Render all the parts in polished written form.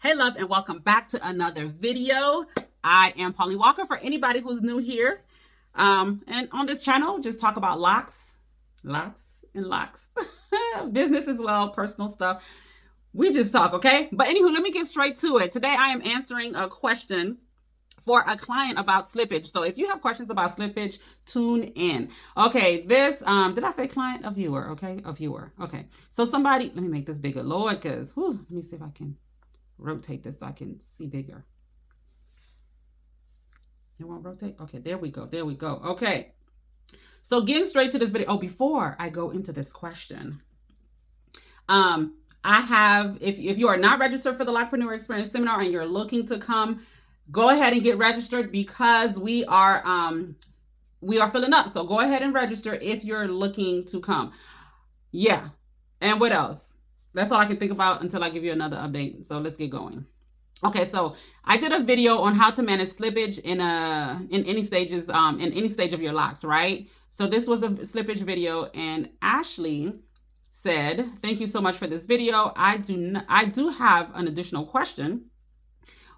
Hey love, and welcome back to another video. I am Pauline Walker for anybody who's new here. And on this channel, just talk about locks, business as well, personal stuff. We just talk, okay? But anywho, let me get straight to it. Today I am answering a question for a client about slippage. So if you have questions about slippage, tune in. Okay, this, did I say client? A viewer, okay? A viewer, okay. So somebody, let me make this bigger, Lord, because, let me see if I can rotate this so I can see bigger. You want to rotate? Okay, there we go. There we go. Okay. So getting straight to this video. Oh, before I go into this question, I have, if you are not registered for the LOCPRENEUR Experience Seminar and you're looking to come, go ahead and get registered because we are filling up. So go ahead and register if you're looking to come. Yeah. And what else? That's all I can think about until I give you another update. So let's get going. Okay, so I did a video on how to manage slippage in any stages, in any stage of your locks, right? So this was a slippage video, and Ashley said, "Thank you so much for this video. I do have an additional question.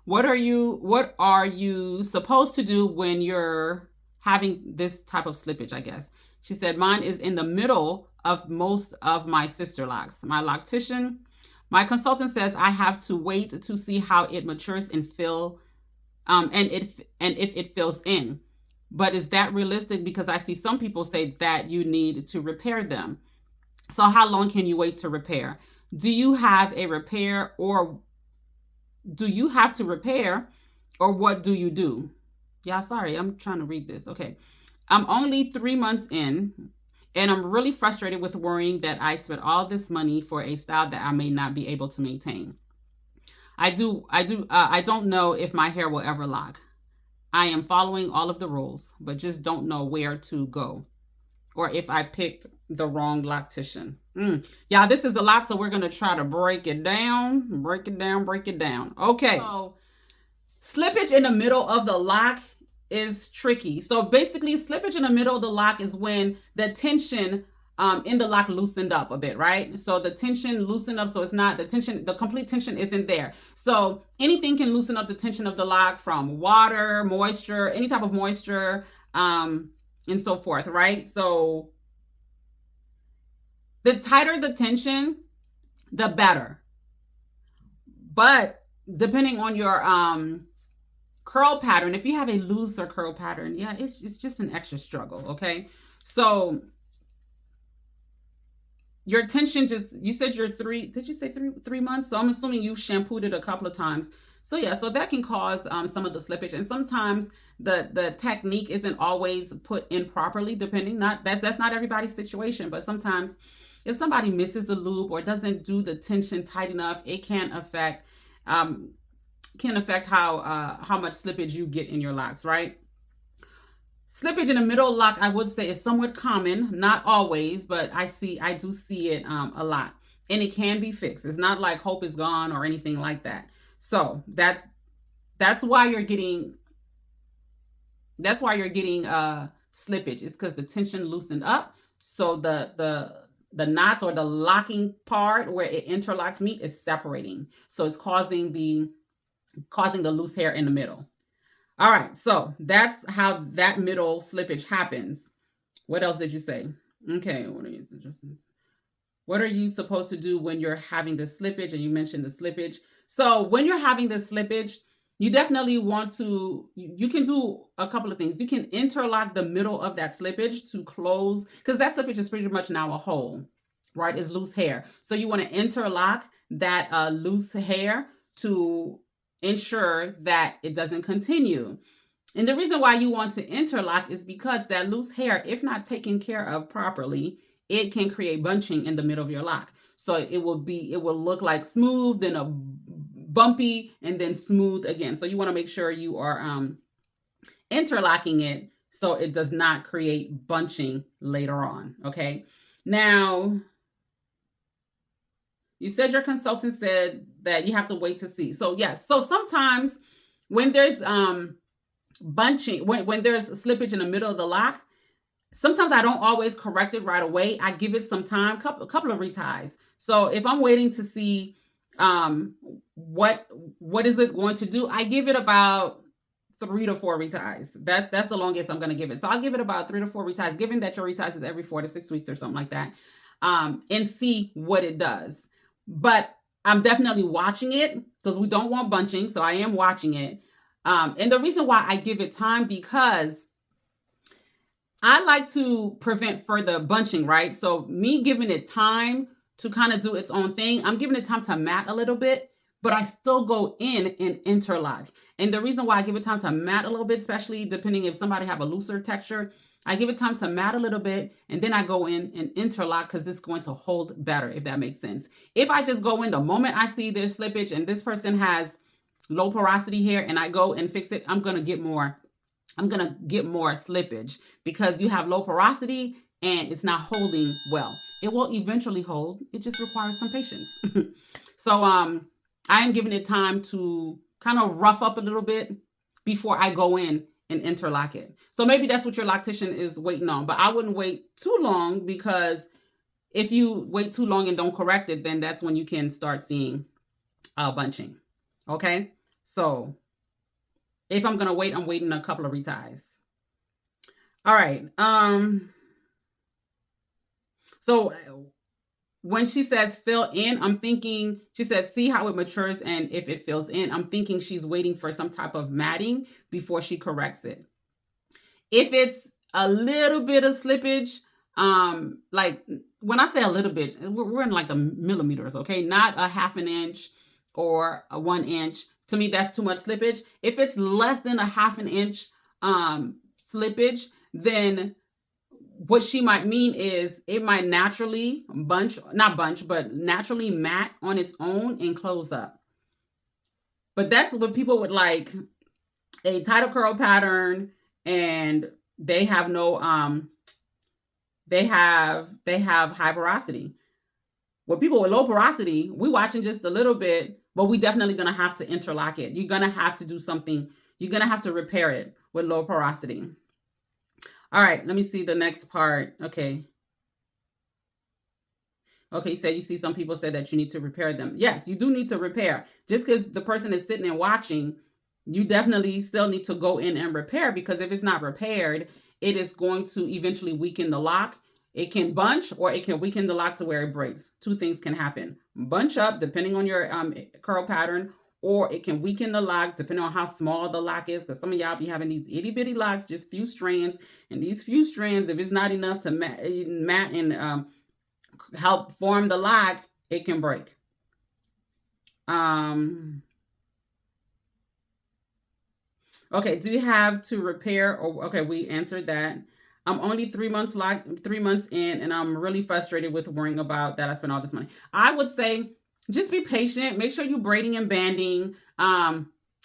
What are you supposed to do when you're having this type of slippage, I guess?" She said, "Mine is in the middle of most of my Sisterlocs. My loctician, my consultant says I have to wait to see how it matures and if it fills in. But is that realistic? Because I see some people say that you need to repair them. So how long can you wait to repair? Do you have a repair, or do you have to repair, or what do you do?" Yeah, sorry, I'm trying to read this. Okay. "I'm only 3 months in, and I'm really frustrated with worrying that I spent all this money for a style that I may not be able to maintain. I don't know if my hair will ever lock. I am following all of the rules, but just don't know where to go, or if I picked the wrong loctician." Yeah, this is a lot, so we're going to try to break it down. Okay. So slippage in the middle of the lock is tricky. So basically, slippage in the middle of the lock is when the tension in the lock loosened up a bit, right? So the tension loosened up, so it's not the complete tension isn't there. So anything can loosen up the tension of the lock, from water, moisture, any type of moisture, and so forth, right? So the tighter the tension, the better. But depending on your curl pattern, if you have a looser curl pattern, yeah, it's just an extra struggle, okay? So your tension you said you're did you say three months? So I'm assuming you've shampooed it a couple of times. So yeah, so that can cause some of the slippage, and sometimes the technique isn't always put in properly, depending, that's not everybody's situation, but sometimes if somebody misses the loop or doesn't do the tension tight enough, it can affect how much slippage you get in your locks, right? Slippage in the middle lock, I would say, is somewhat common, not always, but I do see it a lot, and it can be fixed. It's not like hope is gone or anything like that. So that's why you're getting slippage. It's because the tension loosened up, so the knots or the locking part where it interlocks meet is separating, so it's causing the loose hair in the middle. All right, so that's how that middle slippage happens. What else did you say? Okay, what are you supposed to do when you're having this slippage? And you mentioned the slippage. So when you're having this slippage, you definitely want to, you can do a couple of things. You can interlock the middle of that slippage to close, because that slippage is pretty much now a hole, right? It's loose hair. So you want to interlock that loose hair to ensure that it doesn't continue. And the reason why you want to interlock is because that loose hair, if not taken care of properly, it can create bunching in the middle of your lock. So it will look like smooth, then a bumpy, and then smooth again. So you want to make sure you are interlocking it so it does not create bunching later on. Okay. Now, you said your consultant said that you have to wait to see. So yes. So sometimes when there's bunching, when there's slippage in the middle of the lock, sometimes I don't always correct it right away. I give it some time, a couple of reties. So if I'm waiting to see What is it going to do? I give it about 3 to 4 reties. That's the longest I'm going to give it. So I'll give it about 3 to 4 reties, given that your reties is every 4 to 6 weeks or something like that, and see what it does. But I'm definitely watching it because we don't want bunching. So I am watching it. And the reason why I give it time, because I like to prevent further bunching, right? So me giving it time to kind of do its own thing, I'm giving it time to mat a little bit, but I still go in and interlock. And the reason why I give it time to mat a little bit, especially depending if somebody have a looser texture, I give it time to mat a little bit, and then I go in and interlock because it's going to hold better, if that makes sense. If I just go in the moment I see there's slippage and this person has low porosity hair and I go and fix it, I'm going to get more slippage because you have low porosity and it's not holding well. It will eventually hold. It just requires some patience. So I am giving it time to kind of rough up a little bit before I go in and interlock it. So maybe that's what your loctician is waiting on, but I wouldn't wait too long, because if you wait too long and don't correct it, then that's when you can start seeing bunching. Okay, so if I'm gonna wait, I'm waiting a couple of reties. All right. So when she says fill in, I'm thinking, she said, see how it matures and if it fills in. I'm thinking she's waiting for some type of matting before she corrects it. If it's a little bit of slippage, like when I say a little bit, we're in like the millimeters, okay? Not a ½ an inch or a 1 inch. To me, that's too much slippage. If it's less than a ½ an inch slippage, then what she might mean is it might naturally naturally mat on its own and close up. But that's what people would like a tighter curl pattern and they have no they have high porosity. With people with low porosity, we watching just a little bit, but we definitely gonna have to interlock it. You're gonna have to do something. You're gonna have to repair it with low porosity. All right, let me see the next part. Okay. Okay, so you see some people say that you need to repair them. Yes, you do need to repair. Just because the person is sitting and watching, you definitely still need to go in and repair, because if it's not repaired, it is going to eventually weaken the lock. It can bunch or it can weaken the lock to where it breaks. Two things can happen. Bunch up, depending on your curl pattern, or it can weaken the lock depending on how small the lock is, because some of y'all be having these itty bitty locks, just few strands, and these few strands, if it's not enough to mat and help form the lock, it can break. Okay, do you have to repair? Or okay, we answered that. I'm only 3 months in, and I'm really frustrated with worrying about that I spent all this money. I would say just be patient. Make sure you're braiding and banding. I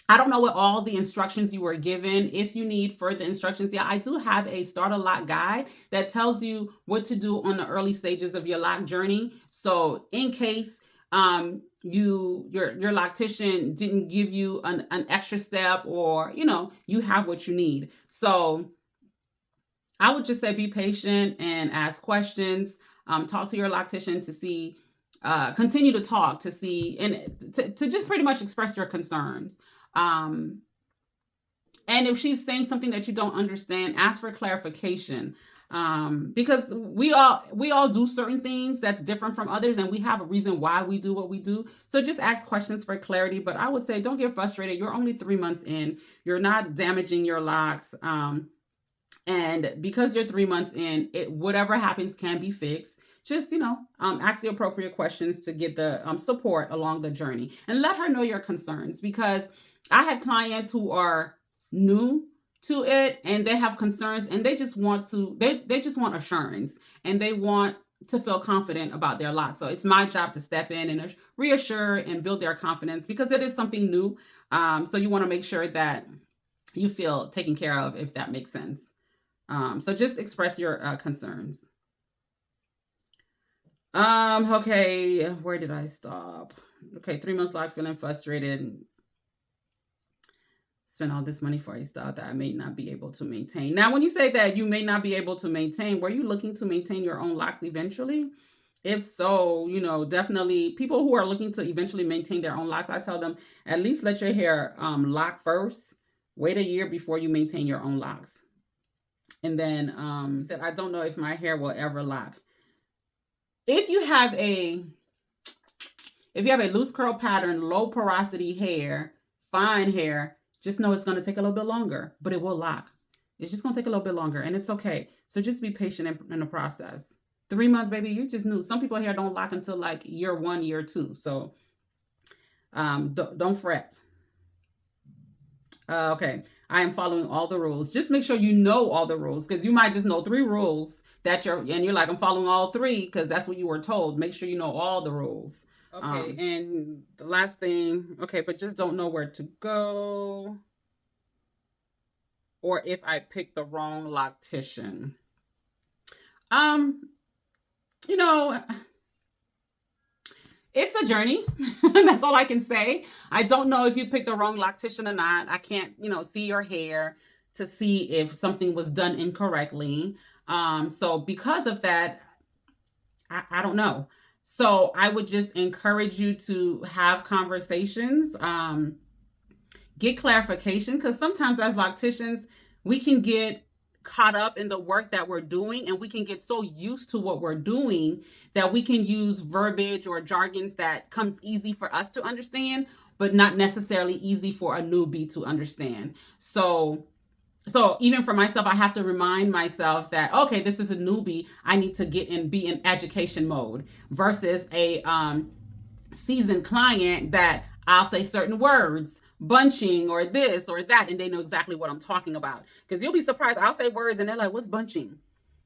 don't know what all the instructions you were given. If you need further instructions, yeah, I do have a starter lock guide that tells you what to do on the early stages of your lock journey. So in case your loctician didn't give you an extra step, or you have what you need. So I would just say be patient and ask questions. Talk to your loctician to see, continue to talk to see, and to just pretty much express your concerns. And if she's saying something that you don't understand, ask for clarification. Because we all do certain things that's different from others, and we have a reason why we do what we do. So just ask questions for clarity. But I would say don't get frustrated. You're only 3 months in. You're not damaging your locks. And because you're 3 months in, whatever happens can be fixed. Just, ask the appropriate questions to get the support along the journey, and let her know your concerns, because I have clients who are new to it and they have concerns, and they just want assurance, and they want to feel confident about their lock. So it's my job to step in and reassure and build their confidence, because it is something new. So you want to make sure that you feel taken care of, if that makes sense. So just express your concerns. Okay, where did I stop? Okay, 3 months lock, feeling frustrated. Spend all this money for a style that I may not be able to maintain. Now, when you say that you may not be able to maintain, were you looking to maintain your own locks eventually? If so, you know, definitely people who are looking to eventually maintain their own locks, I tell them at least let your hair lock first. Wait a year before you maintain your own locks. And then said, I don't know if my hair will ever lock. If you have a loose curl pattern, low porosity hair, fine hair, just know it's going to take a little bit longer, but it will lock. It's just going to take a little bit longer, and it's okay. So just be patient in the process. 3 months, baby, you just knew. Some people hair don't lock until like year 1, year 2. So don't fret. Okay, I am following all the rules. Just make sure you know all the rules, because you might just know 3 rules and you're like, I'm following all 3 because that's what you were told. Make sure you know all the rules. Okay, and the last thing, okay, but just don't know where to go, or if I pick the wrong loctician. You know, it's a journey. That's all I can say. I don't know if you picked the wrong loctician or not. I can't, you know, see your hair to see if something was done incorrectly. So because of that, I don't know. So I would just encourage you to have conversations, get clarification, because sometimes as locticians, we can get caught up in the work that we're doing, and we can get so used to what we're doing that we can use verbiage or jargons that comes easy for us to understand, but not necessarily easy for a newbie to understand. So even for myself, I have to remind myself that, okay, this is a newbie. I need to be in education mode, versus a seasoned client that I'll say certain words, bunching or this or that, and they know exactly what I'm talking about. Because you'll be surprised. I'll say words and they're like, what's bunching?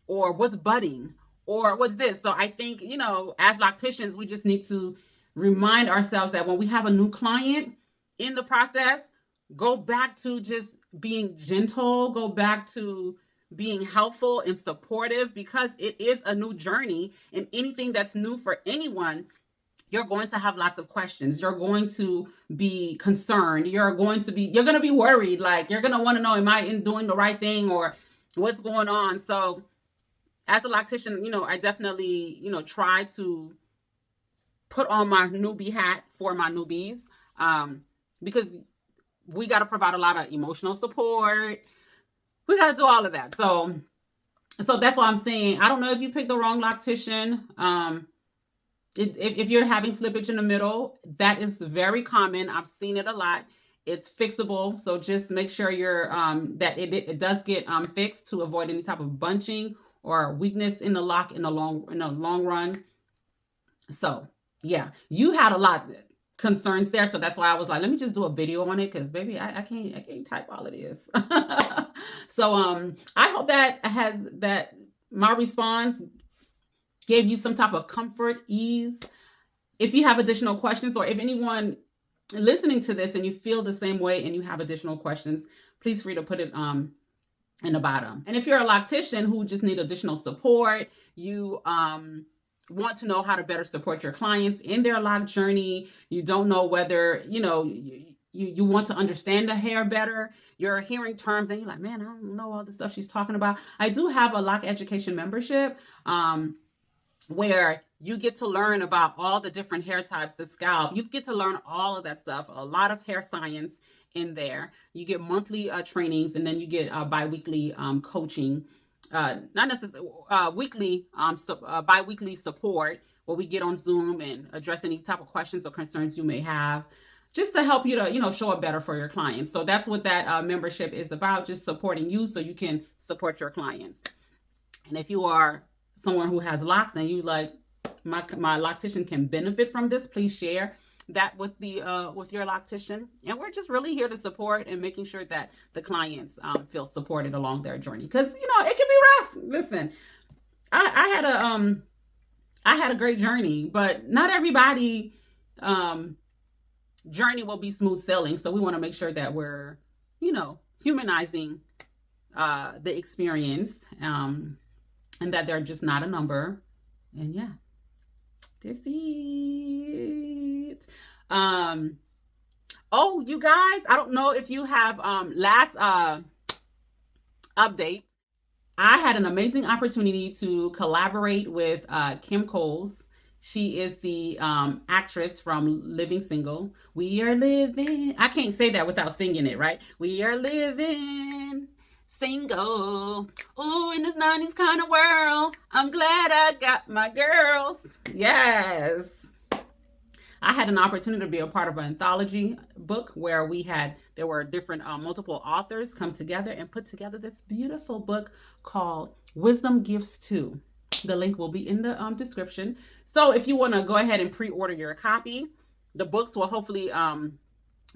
Or what's budding? Or what's this? So I think, you know, as locticians, we just need to remind ourselves that when we have a new client in the process, go back to just being gentle, go back to being helpful and supportive, because it is a new journey, and anything that's new for anyone, you're going to have lots of questions. You're going to be concerned. You're going to be worried. Like, you're going to want to know, am I doing the right thing, or what's going on? So as a loctician, you know, I definitely, you know, try to put on my newbie hat for my newbies, because we got to provide a lot of emotional support. We got to do all of that. So that's why I'm saying, I don't know if you picked the wrong loctician. If you're having slippage in the middle, that is very common. I've seen it a lot. It's fixable. So just make sure that it does get fixed to avoid any type of bunching or weakness in the lock in the long run. So yeah, you had a lot of concerns there. So that's why I was like, let me just do a video on it, because baby, I can't type all of this. So I hope that my response gave you some type of comfort, ease. If you have additional questions, or if anyone listening to this and you feel the same way and you have additional questions, please free to put it in the bottom. And if you're a loctician who just need additional support, you want to know how to better support your clients in their lock journey, you don't know whether, you know, you want to understand the hair better, you're hearing terms and you're like, man, I don't know all the stuff she's talking about. I do have a lock education membership, where you get to learn about all the different hair types, the scalp. You get to learn all of that stuff, a lot of hair science in there. You get monthly trainings, and then you get bi-weekly coaching, not necessarily weekly, bi-weekly support, where we get on Zoom and address any type of questions or concerns you may have, just to help you to, you know, show up better for your clients. So that's what that membership is about, just supporting you so you can support your clients. And if you are someone who has locks and you like, my loctician can benefit from this, please share that with your loctician. And we're just really here to support and making sure that the clients feel supported along their journey, because, you know, it can be rough. Listen, I had a great journey, but not everybody journey will be smooth sailing. So we want to make sure that we're, you know, humanizing the experience, and that they're just not a number. And yeah, this is it. Oh, you guys, I don't know if you have last update. I had an amazing opportunity to collaborate with Kim Coles. She is the actress from Living Single. We are living. I can't say that without singing it, right? We are living single. Ooh, in this 90s kind of world. I'm glad I got my girls. Yes. I had an opportunity to be a part of an anthology book where there were different multiple authors come together and put together this beautiful book called Wisdom Gifts 2. The link will be in the description. So if you want to go ahead and pre-order your copy, the books will hopefully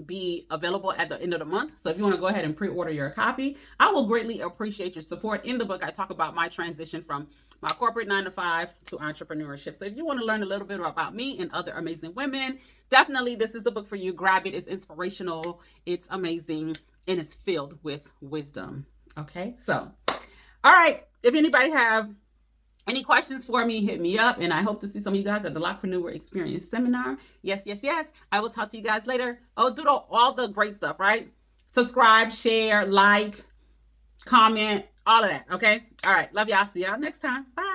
be available at the end of the month. So if you want to go ahead and pre-order your copy, I will greatly appreciate your support. In the book, I talk about my transition from my corporate 9-to-5 to entrepreneurship. So if you want to learn a little bit about me and other amazing women, definitely this is the book for you. Grab it. It's inspirational. It's amazing. And it's filled with wisdom. Okay. So, all right. If anybody have any questions for me, hit me up. And I hope to see some of you guys at the LOCPRENEUR Experience Seminar. Yes, yes, yes. I will talk to you guys later. Oh, do all the great stuff, right? Subscribe, share, like, comment, all of that. Okay. All right. Love y'all. See y'all next time. Bye.